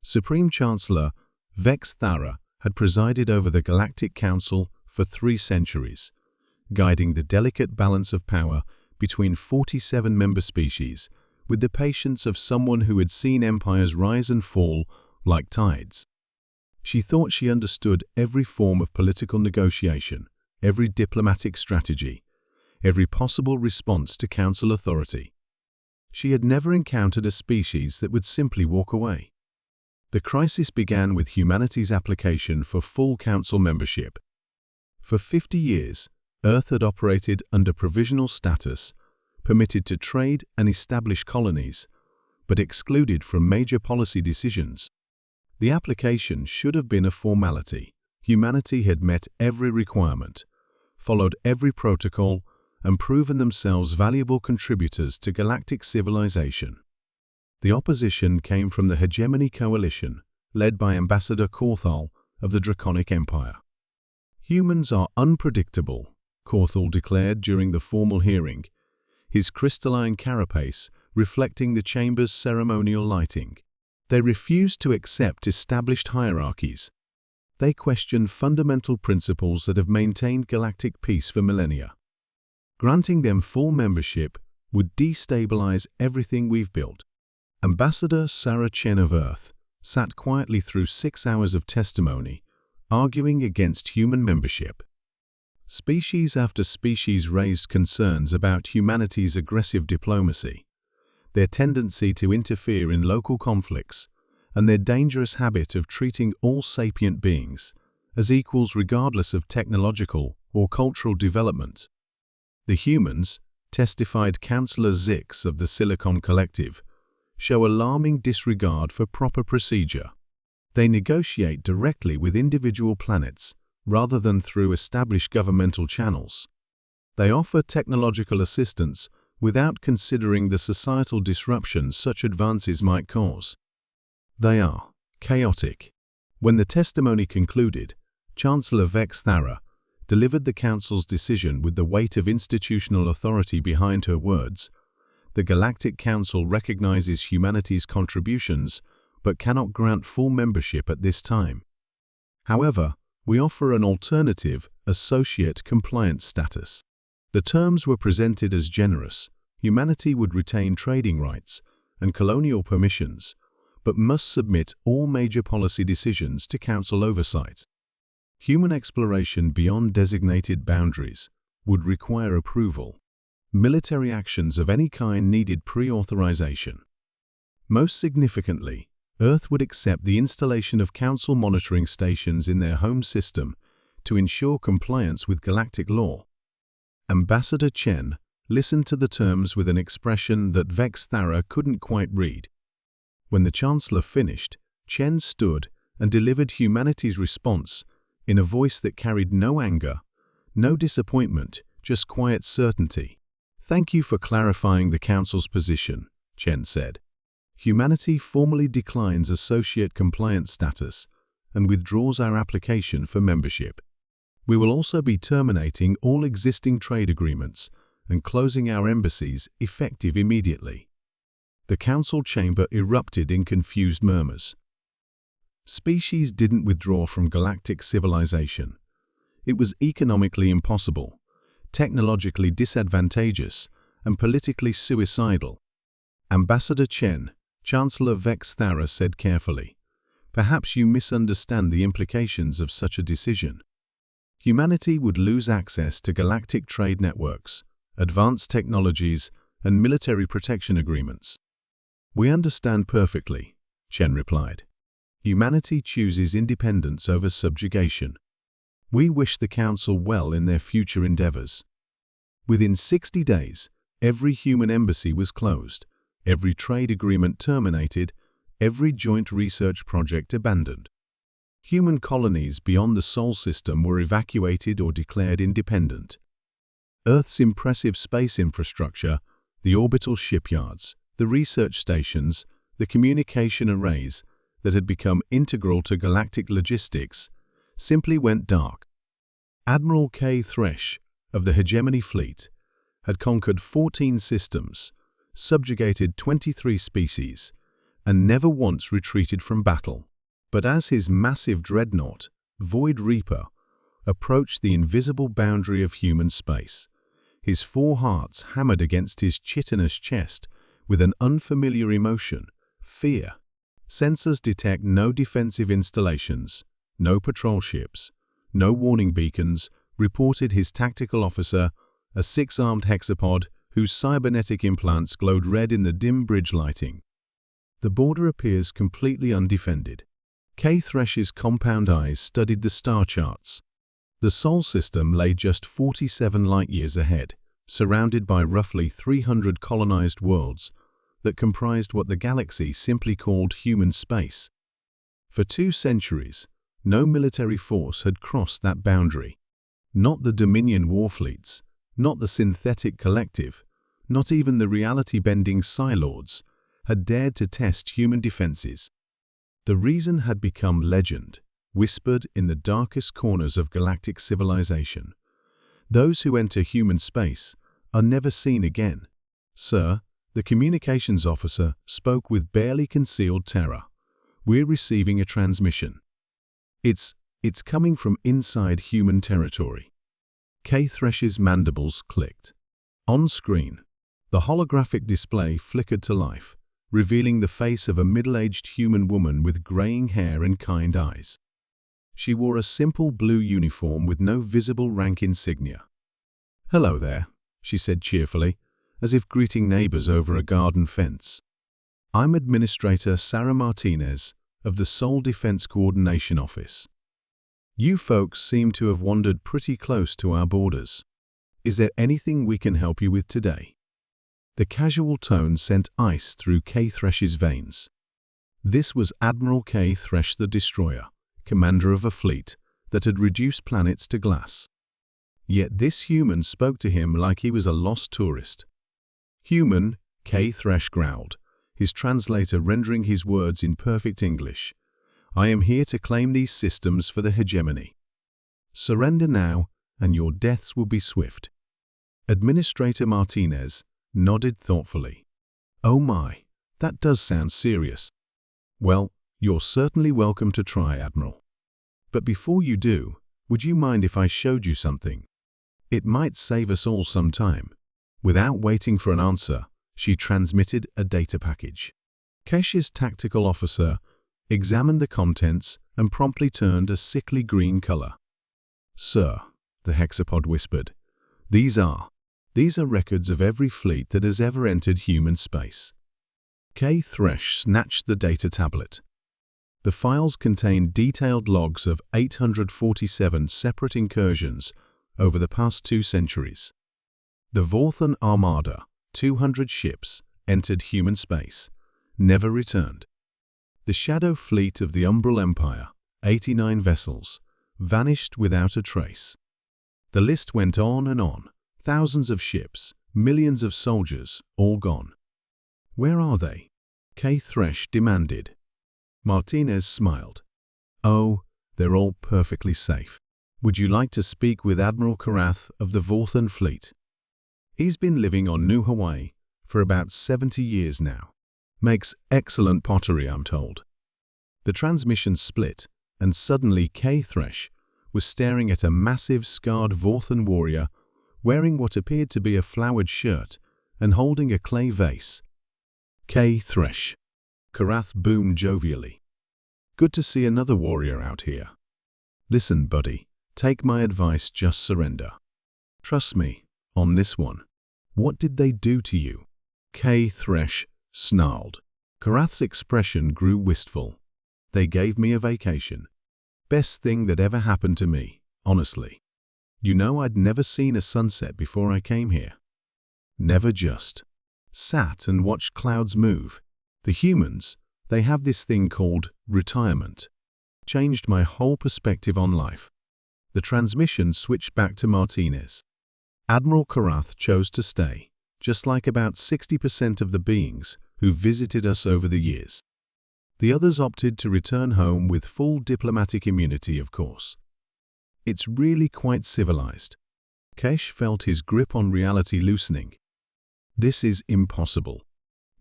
Supreme Chancellor Vex Thara had presided over the Galactic Council for 3 centuries, guiding the delicate balance of power between 47 member species with the patience of someone who had seen empires rise and fall like tides. She thought she understood every form of political negotiation, every diplomatic strategy, every possible response to council authority. She had never encountered a species that would simply walk away. The crisis began with humanity's application for full council membership. For 50 years, Earth had operated under provisional status, permitted to trade and establish colonies, but excluded from major policy decisions. The application should have been a formality. Humanity had met every requirement, followed every protocol, and proven themselves valuable contributors to galactic civilization. The opposition came from the Hegemony Coalition, led by Ambassador Korthal of the Draconic Empire. "Humans are unpredictable," Korthal declared during the formal hearing, his crystalline carapace reflecting the chamber's ceremonial lighting. They refused to accept established hierarchies. They questioned fundamental principles that have maintained galactic peace for millennia. Granting them full membership would destabilize everything we've built. Ambassador Sarah Chen of Earth sat quietly through 6 hours of testimony, arguing against human membership. Species after species raised concerns about humanity's aggressive diplomacy, their tendency to interfere in local conflicts, and their dangerous habit of treating all sapient beings as equals regardless of technological or cultural development. The humans, testified Councillor Zix of the Silicon Collective, show alarming disregard for proper procedure. They negotiate directly with individual planets rather than through established governmental channels. They offer technological assistance without considering the societal disruption such advances might cause. They are chaotic. When the testimony concluded, Chancellor Vex Thara delivered the Council's decision with the weight of institutional authority behind her words. The Galactic Council recognizes humanity's contributions but cannot grant full membership at this time. However, we offer an alternative, associate compliance status. The terms were presented as generous. Humanity would retain trading rights and colonial permissions, but must submit all major policy decisions to Council oversight. Human exploration beyond designated boundaries would require approval. Military actions of any kind needed pre-authorization. Most significantly, Earth would accept the installation of Council monitoring stations in their home system to ensure compliance with galactic law. Ambassador Chen listened to the terms with an expression that Vex Thara couldn't quite read. When the Chancellor finished, Chen stood and delivered humanity's response in a voice that carried no anger, no disappointment, just quiet certainty. "Thank you for clarifying the Council's position," Chen said. "Humanity formally declines associate compliance status and withdraws our application for membership. We will also be terminating all existing trade agreements and closing our embassies effective immediately." The Council chamber erupted in confused murmurs. Species didn't withdraw from galactic civilization. It was economically impossible, technologically disadvantageous, and politically suicidal. Ambassador Chen, Chancellor Vex Thara said carefully, "Perhaps you misunderstand the implications of such a decision. Humanity would lose access to galactic trade networks, advanced technologies, and military protection agreements." "We understand perfectly," Chen replied. "Humanity chooses independence over subjugation. We wish the Council well in their future endeavors." Within 60 days, every human embassy was closed, every trade agreement terminated, every joint research project abandoned. Human colonies beyond the Sol system were evacuated or declared independent. Earth's impressive space infrastructure, the orbital shipyards, the research stations, the communication arrays that had become integral to galactic logistics, simply went dark. Admiral KThresh of the Hegemony Fleet had conquered 14 systems, subjugated 23 species, and never once retreated from battle. But as his massive dreadnought, Void Reaper, approached the invisible boundary of human space, his four hearts hammered against his chitinous chest with an unfamiliar emotion, fear. Sensors detect no defensive installations, no patrol ships, no warning beacons, reported his tactical officer, a six-armed hexapod whose cybernetic implants glowed red in the dim bridge lighting. The border appears completely undefended. KThresh's compound eyes studied the star charts. The Sol system lay just 47 light-years ahead, surrounded by roughly 300 colonized worlds that comprised what the galaxy simply called human space. For 2 centuries, no military force had crossed that boundary. Not the Dominion warfleets, not the Synthetic Collective, not even the reality-bending Psi-Lords had dared to test human defenses. The reason had become legend, whispered in the darkest corners of galactic civilization. Those who enter human space are never seen again. Sir, the communications officer spoke with barely concealed terror. We're receiving a transmission. It's coming from inside human territory. KThresh's mandibles clicked. On screen, the holographic display flickered to life, revealing the face of a middle-aged human woman with graying hair and kind eyes. She wore a simple blue uniform with no visible rank insignia. "Hello there," she said cheerfully, as if greeting neighbors over a garden fence. "I'm Administrator Sarah Martinez of the Sol Defense Coordination Office. You folks seem to have wandered pretty close to our borders. Is there anything we can help you with today?" The casual tone sent ice through KThresh's veins. This was Admiral KThresh the Destroyer, commander of a fleet that had reduced planets to glass. Yet this human spoke to him like he was a lost tourist. "Human," KThresh growled, his translator rendering his words in perfect English. "I am here to claim these systems for the hegemony. Surrender now, and your deaths will be swift." Administrator Martinez nodded thoughtfully. "Oh my, that does sound serious. Well, you're certainly welcome to try, Admiral. But before you do, would you mind if I showed you something? It might save us all some time." Without waiting for an answer, she transmitted a data package. Kesh's tactical officer examined the contents and promptly turned a sickly green color. "Sir," the hexapod whispered, These are records of every fleet that has ever entered human space." KThresh snatched the data tablet. The files contained detailed logs of 847 separate incursions over the past 2 centuries. The Vorthan Armada, 200 ships, entered human space, never returned. The Shadow Fleet of the Umbral Empire, 89 vessels, vanished without a trace. The list went on and on. Thousands of ships, millions of soldiers, all gone. "Where are they?" KThresh demanded. Martinez smiled. "Oh, they're all perfectly safe. Would you like to speak with Admiral Karath of the Vorthan Fleet? He's been living on New Hawaii for about 70 years now. Makes excellent pottery, I'm told." The transmission split, and suddenly KThresh was staring at a massive scarred Vorthan warrior wearing what appeared to be a flowered shirt and holding a clay vase. "KThresh," Karath boomed jovially. "Good to see another warrior out here. Listen, buddy, take my advice, just surrender. Trust me, on this one. What did they do to you?" KThresh snarled. Karath's expression grew wistful. "They gave me a vacation. Best thing that ever happened to me, honestly. You know, I'd never seen a sunset before I came here. Never just sat and watched clouds move. The humans, they have this thing called retirement. Changed my whole perspective on life." The transmission switched back to Martinez. Admiral Karath chose to stay, just like about 60% of the beings who visited us over the years. The others opted to return home with full diplomatic immunity, of course. It's really quite civilized. Kesh felt his grip on reality loosening. "This is impossible."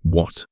"What?"